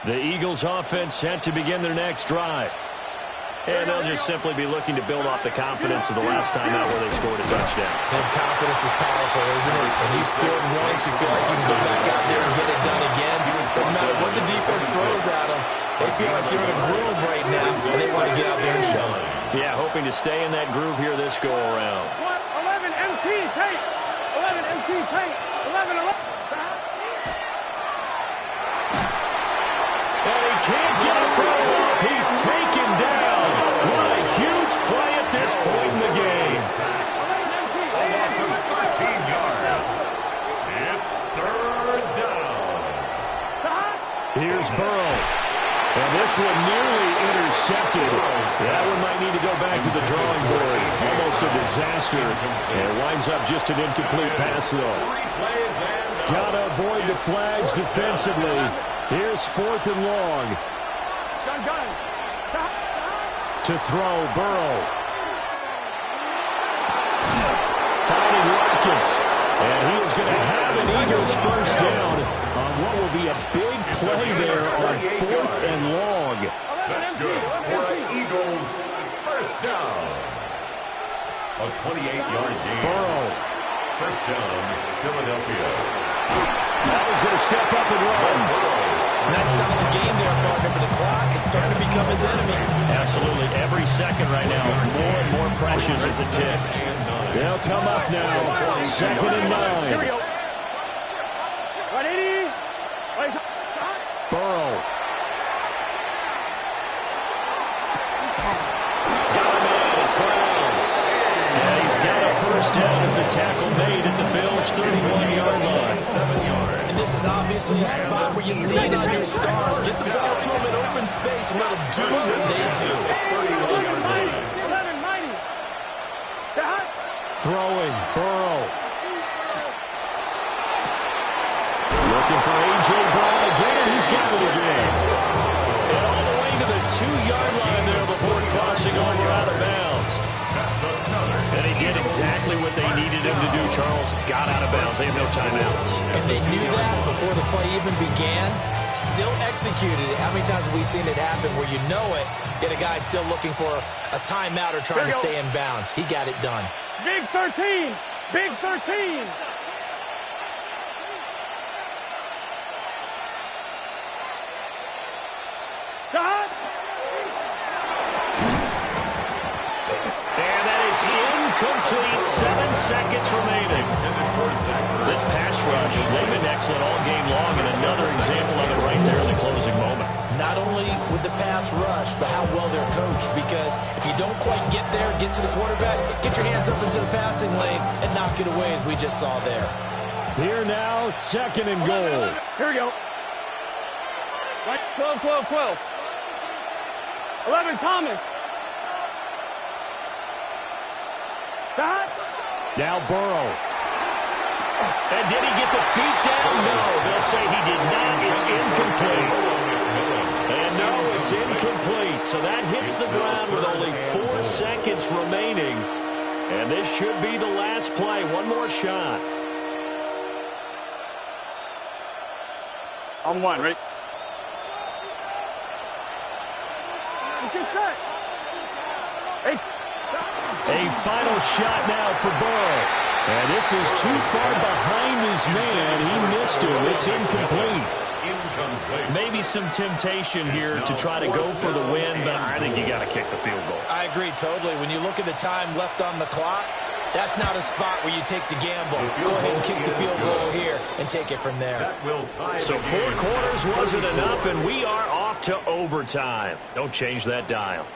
A: The Eagles offense set to begin their next drive. And they'll just simply be looking to build off the confidence of the last time out where they scored a touchdown.
E: And confidence is powerful, isn't it? When you scored once, you feel like you can go back out there and get it done again. No matter what the defense throws at them, they feel like they're in a groove right now, and they want to get out there and show it.
A: Yeah, hoping to stay in that groove here this go-around.
D: 11 MT, tape. 11 MT, tape. 11.
A: And he can't get a throw up. He's taken down. What a huge play at this point in the game.
B: A loss of 13 yards. It's 3rd down.
A: Here's Burrow. And this one nearly intercepted. That one might need to go back to the drawing board. Almost a disaster. And it winds up just an incomplete pass, though. Got to avoid the flags defensively. Here's 4th and long. To throw, Burrow. Finding Watkins. And he is going to have an Eagles first down on what will be a big play there on 4th and long.
B: That's good for an Eagles first down. A 28-yard gain.
A: Burrow.
B: First down, Philadelphia.
A: Now he's going to step up and run.
E: Nice solid game there, partner, but the clock is starting to become his enemy.
A: Absolutely. Every second right now, more and more precious as it ticks. They'll come up now. 2nd and 9.
D: Here we go. 180.
A: Burrow. Got a man. It's Brown. And he's got a first down as a tackle made at the Bills' 31-yard line. 7 yards.
E: And this is obviously a spot where you lean on your stars. Get the ball to them in open space and let them do what they do.
D: 11 mighty.
A: Throwing, Burrow. Looking for A.J. Brown again, and he's got it again. And all the way to the 2-yard line there before crossing over out of bounds. And he did exactly what they needed him to do, Charles. Got out of bounds. They have no timeouts.
E: And they knew that before the play even began. Still executed it. How many times have we seen it happen where you know it, yet a guy's still looking for a timeout or trying to stay in bounds? He got it done.
D: Big 13. Big 13.
A: And that is incomplete. 7 seconds remaining. This pass rush, they've been excellent all game long, and another example of it right there in the closing moment.
E: Not only with the pass rush, but how well they're coached, because if you don't quite get there, get to the quarterback, get your hands up into the passing lane and knock it away, as we just saw there.
A: Here now, 2nd and goal.
D: Here we go. Right, 12. 11, Thomas.
A: Now Burrow. And did he get the feet down? No, they'll say he did not. It's incomplete. And no, it's incomplete. So that hits the ground with only 4 seconds remaining. And this should be the last play. One more shot.
D: On 1, right? Get set. Hey.
A: A final shot now for Burrow. And this is too far behind his man. He missed him. It's incomplete. Maybe some temptation here to try to go for the win, but I think you got to kick the field goal.
E: I agree totally. When you look at the time left on the clock, that's not a spot where you take the gamble. Go ahead and kick the field goal here and take it from there.
A: So 4 quarters wasn't enough, and we are off to overtime. Don't change that dial.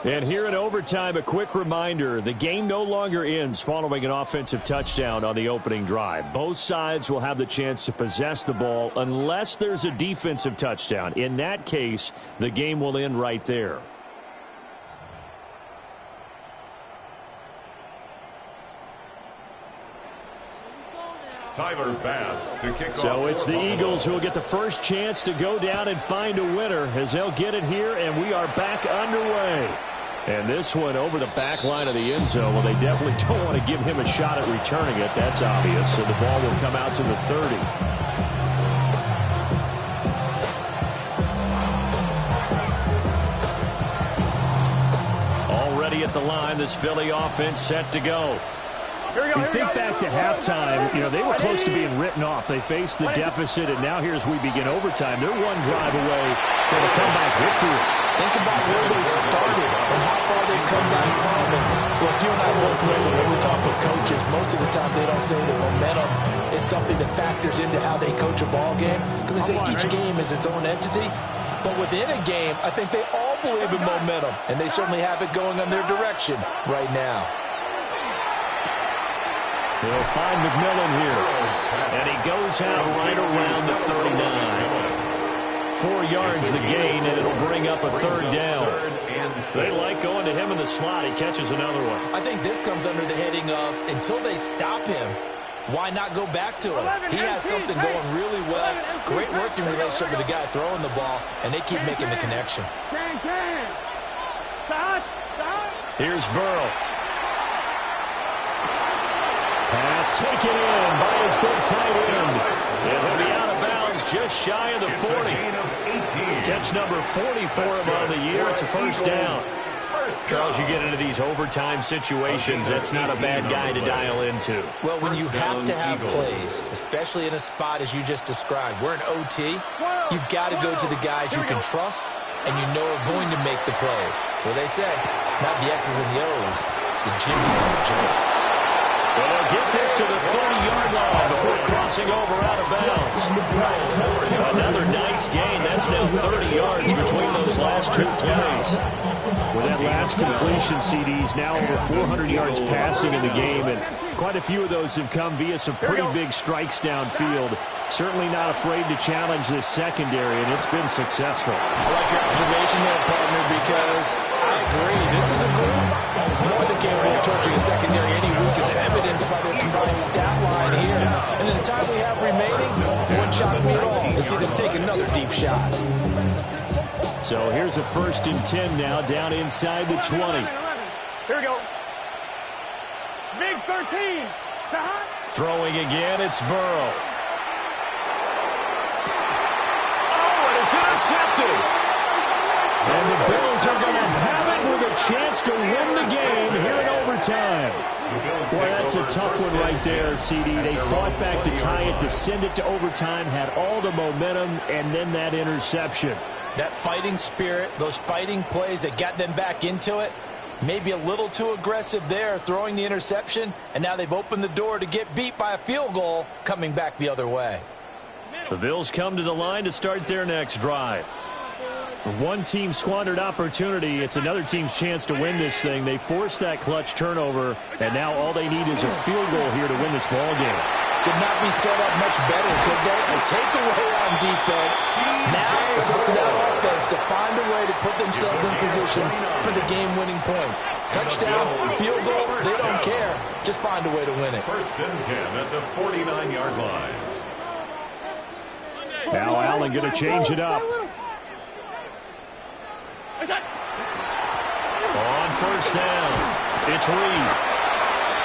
A: And here in overtime, a quick reminder, the game no longer ends following an offensive touchdown on the opening drive. Both sides will have the chance to possess the ball unless there's a defensive touchdown. In that case, the game will end right there.
B: Tyler Bass to kick off.
A: So it's the Eagles who will get the first chance to go down and find a winner as they'll get it here, and we are back underway. And this one over the back line of the end zone. Well, they definitely don't want to give him a shot at returning it. That's obvious. So the ball will come out to the 30. Already at the line, this Philly offense set to go. You think back to halftime, they were close to being written off. They faced the deficit, and now here's we begin overtime. They're one drive away from a comeback victory.
E: Think about where they started and how far they've come back from. And look, you and I both know that when we talk with coaches, most of the time they don't say that momentum is something that factors into how they coach a ball game, because they say each game is its own entity. But within a game, I think they all believe in momentum, and they certainly have it going in their direction right now.
A: They'll find McMillan here, and he goes out right around the 39. 4 yards the gain, and it'll bring up a 3rd down. They like going to him in the slot. He catches another one.
E: I think this comes under the heading of, until they stop him, why not go back to him? He has something going really well. Great working relationship with the guy throwing the ball, and they keep making the connection.
A: Here's Burrow. Pass taken in by his big tight end. And he'll be out of bounds just shy of the 40. Catch number 40 for him on the year. It's a first down. Charles, you get into these overtime situations, that's not a bad guy to dial into.
E: Well, when you have to have plays, especially in a spot as you just described, we're in OT, you've got to go to the guys you can trust and you know are going to make the plays. Well, they say it's not the X's and the O's, it's the Jimmys and the Joes.
A: Well, they'll get this to the 30-yard line before crossing over out of bounds. Another nice gain. That's now 30 yards between those last 2 plays. With that last completion, CD's now over 400 yards passing in the game, and quite a few of those have come via some pretty big strikes downfield. Certainly not afraid to challenge this secondary, and it's been successful.
E: I like your observation there, partner, because I agree. This is a group more than capable of torching a secondary any week, as evidenced by their combined stat line here. And in the time we have remaining, it wouldn't shock me at all to see them take another deep shot.
A: So here's a 1st and 10 now, down inside the 20.
D: Here we go. Big 13.
A: Throwing again, it's Burrow. It's intercepted. And the Bills are going to have it with a chance to win the game here in overtime. Boy, that's a tough one right there, CD. They fought back to tie it, to send it to overtime, had all the momentum, and then that interception.
E: That fighting spirit, those fighting plays that got them back into it, maybe a little too aggressive there, throwing the interception, and now they've opened the door to get beat by a field goal coming back the other way.
A: The Bills come to the line to start their next drive. One team squandered opportunity. It's another team's chance to win this thing. They forced that clutch turnover, and now all they need is a field goal here to win this ball game.
E: Could not be set up much better, could they? A takeaway on defense. Now it's up to that offense to find a way to put themselves in position for the game-winning points. Touchdown, field goal, they don't care. Just find a way to win it.
B: 1st and 10 at the 49-yard line.
A: Now Allen going to change it up. On 1st down, it's Reed.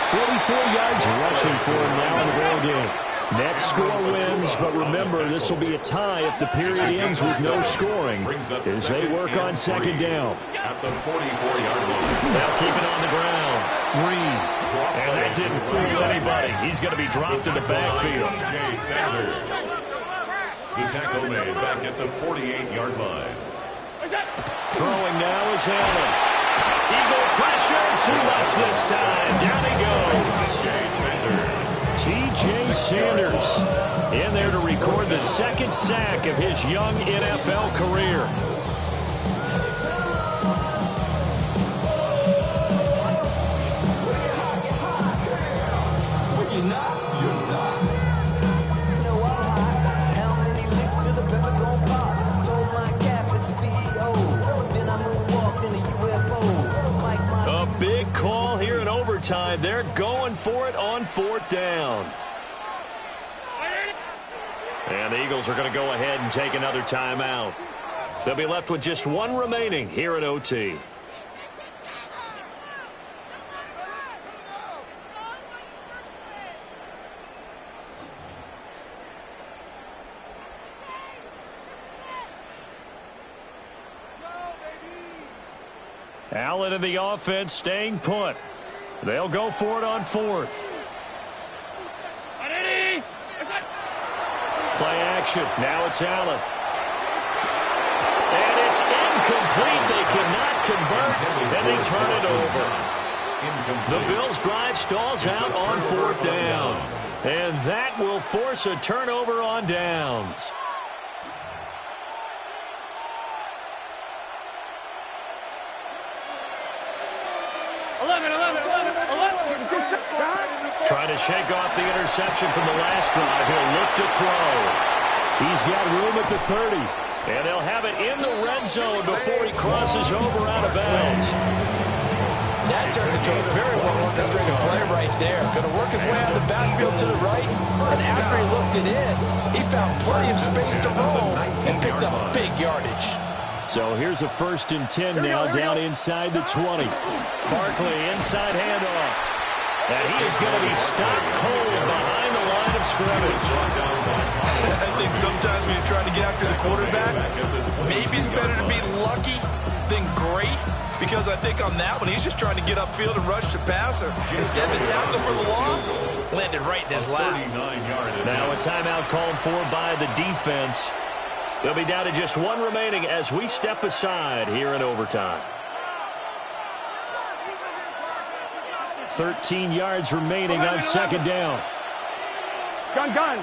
A: 44 yards rushing for him now in the ball game. Next score wins, but remember, this will be a tie if the period ends with no scoring as they work on second down.
B: At the 44-yard line.
A: Now keep it on the ground. Reed. And that didn't fool anybody. He's going to be dropped in the backfield.
B: T.J. Sanders. The tackle made back at the 48-yard line.
A: Throwing now is Allen. Eagle pressure. Too much this time. Down he goes. T.J. Sanders in there to record the second sack of his young NFL career. Big call here in overtime. They're going for it on fourth down. And the Eagles are going to go ahead and take another timeout. They'll be left with just one remaining here at OT. Allen in the offense staying put. They'll go for it on fourth. Play action. Now it's Allen. And it's incomplete. They cannot convert, and they turn it over. The Bills' drive stalls out on fourth down. And that will force a turnover on downs. Trying to shake off the interception from the last drive. He'll look to throw. He's got room at the 30. And they'll have it in the red zone before he crosses over out of bounds.
C: That turned into a very well-orchestrated play right there. Going to work his way out of the backfield to the right. And after he looked it in, he found plenty of space to roam and picked up big yardage.
A: So here's a 1st and 10 now down inside the 20. Barkley inside handoff. And he is going to be stopped cold behind the line of scrimmage.
F: I think sometimes when you're trying to get after the quarterback, maybe it's better to be lucky than great. Because I think on that one, he's just trying to get upfield and rush the passer. Instead, the tackle for the loss landed right in his lap.
A: Now a timeout called for by the defense. They'll be down to just one remaining as we step aside here in overtime. 13 yards remaining on second down.
D: Gun.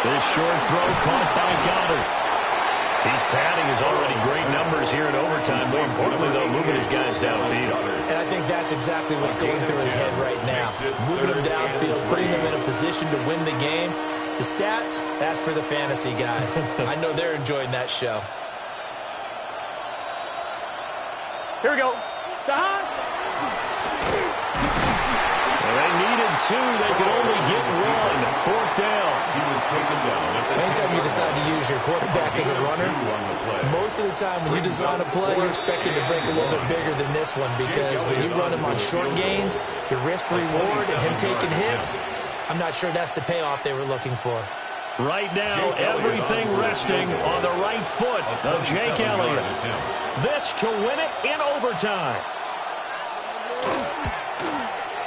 A: This short throw caught by Goddard. He's padding his already great numbers here in overtime. More importantly, though, moving his guys downfield.
E: And I think that's exactly what's going through his head right now. Moving them downfield, putting them in a position to win the game. The stats, that's for the fantasy guys. I know they're enjoying that show.
D: Here we go.
A: They needed two. They could only get one. Fourth down.
B: He was taken down.
E: Anytime you decide to use your quarterback as a runner, most of the time when you design a play, you're expecting to break a little bit bigger than this one because when you run him on short gains, your risk-reward and him taking hits, I'm not sure that's the payoff they were looking for.
A: Right now, everything resting on the right foot of Jake Elliott. This to win it in overtime.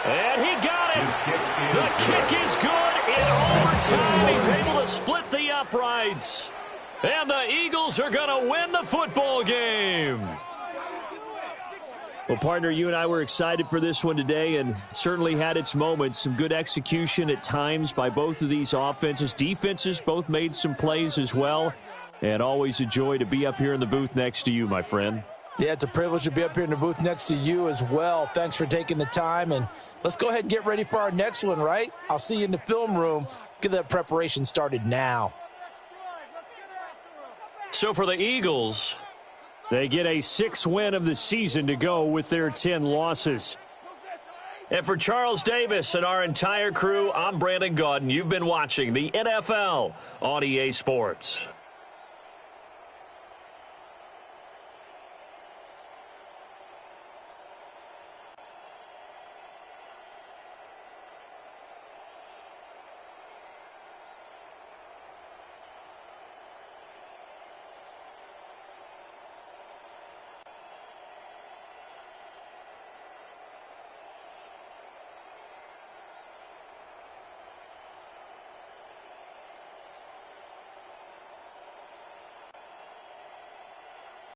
A: And he got it. The kick is good in overtime. He's able to split the uprights. And the Eagles are going to win the football game. Well, partner, you and I were excited for this one today and certainly had its moments. Some good execution at times by both of these offenses. Defenses both made some plays as well. And always a joy to be up here in the booth next to you, my friend.
C: Yeah, it's a privilege to be up here in the booth next to you as well. Thanks for taking the time. And let's go ahead and get ready for our next one, right? I'll see you in the film room. Get that preparation started now.
A: So for the Eagles, they get a 6th win of the season to go with their 10 losses. And for Charles Davis and our entire crew, I'm Brandon Gaudin. You've been watching the NFL on EA Sports.